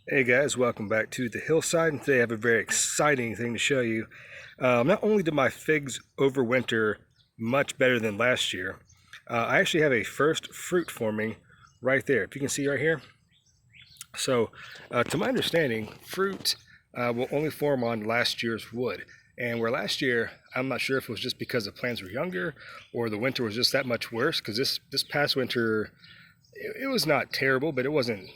Hey guys, welcome back to the Hillside, and today I have a very exciting thing to show you. Not only did my figs overwinter much better than last year, I actually have a first fruit forming right there. If you can see right here. So, to my understanding, fruit will only form on last year's wood. And where last year, I'm not sure if it was just because the plants were younger or the winter was just that much worse, because this past winter it was not terrible, but it wasn't,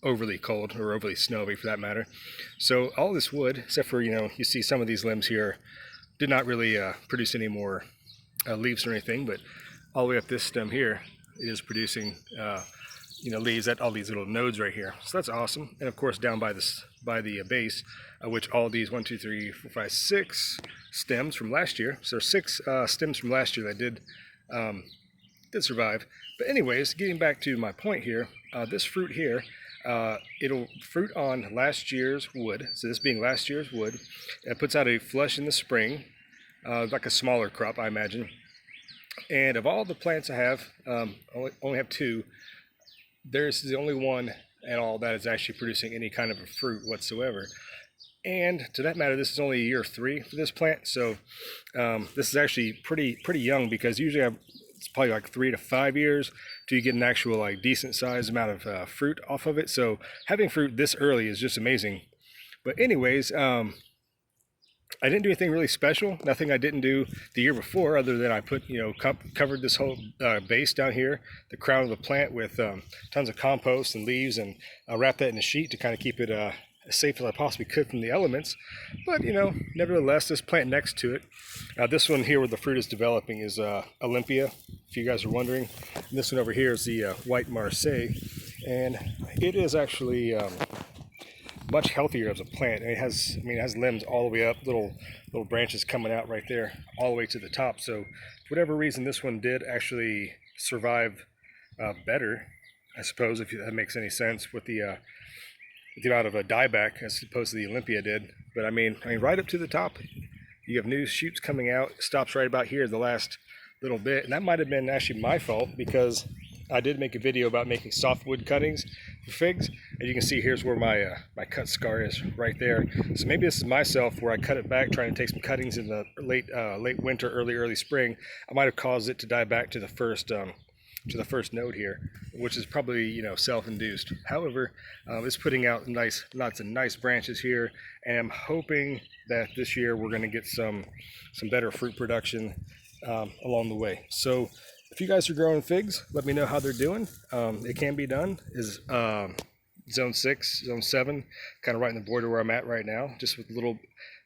overly cold or overly snowy for that matter. So all this wood, except for, you see some of these limbs here, did not really produce any more leaves or anything, but all the way up this stem here, it is producing, leaves at all these little nodes right here. So that's awesome. And of course, down by the base, which all these 1, 2, 3, 4, 5, 6 stems from last year. So 6 stems from last year that did survive. But anyways, getting back to my point here, this fruit here, it'll fruit on last year's wood. So this being last year's wood, it puts out a flush in the spring, like a smaller crop, I imagine. And of all the plants I have, only have 2. There's the only one at all that is actually producing any kind of a fruit whatsoever. And to that matter, this is only year 3 for this plant. So this is actually pretty young, because usually it's probably like 3 to 5 years till you get an actual like decent sized amount of fruit off of it. So having fruit this early is just amazing. But anyways, I didn't do anything really special. Nothing I didn't do the year before, other than I put, covered this whole base down here, the crown of the plant, with tons of compost and leaves, and wrapped that in a sheet to kind of keep it as safe as I possibly could from the elements. But nevertheless, this plant next to it, this one here where the fruit is developing, is Olympia, if you guys are wondering. And this one over here is the white Marseille, and it is actually much healthier as a plant. And it has limbs all the way up, little branches coming out right there, all the way to the top. So for whatever reason, this one did actually survive better, I suppose, if that makes any sense, with the amount of a dieback as opposed to the Olympia did. But I mean, right up to the top, you have new shoots coming out. It stops right about here, the last little bit, and that might have been actually my fault, because I did make a video about making softwood cuttings for figs, and you can see here's where my cut scar is right there. So maybe this is myself, where I cut it back trying to take some cuttings in the late winter, early spring. I might have caused it to die back to the first node here, which is probably self-induced. However, it's putting out lots of nice branches here, and I'm hoping that this year we're going to get some better fruit production along the way. So if you guys are growing figs, let me know how they're doing. It can be done. Is zone 6, zone 7, kind of right in the border where I'm at right now, just with a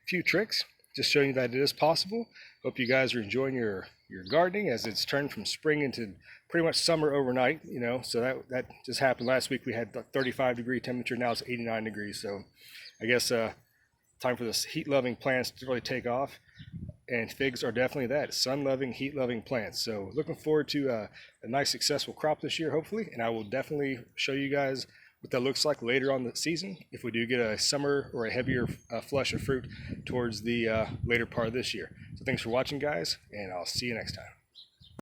few tricks, just showing you that it is possible. Hope you guys are enjoying your gardening, as it's turned from spring into pretty much summer overnight. So that just happened last week. We had 35-degree temperature. Now it's 89 degrees. So I guess time for this heat-loving plants to really take off. And figs are definitely that, sun-loving, heat-loving plants. So looking forward to a nice, successful crop this year, hopefully. And I will definitely show you guys what that looks like later on the season, if we do get a summer or a heavier flush of fruit towards the later part of this year. So thanks for watching, guys, and I'll see you next time.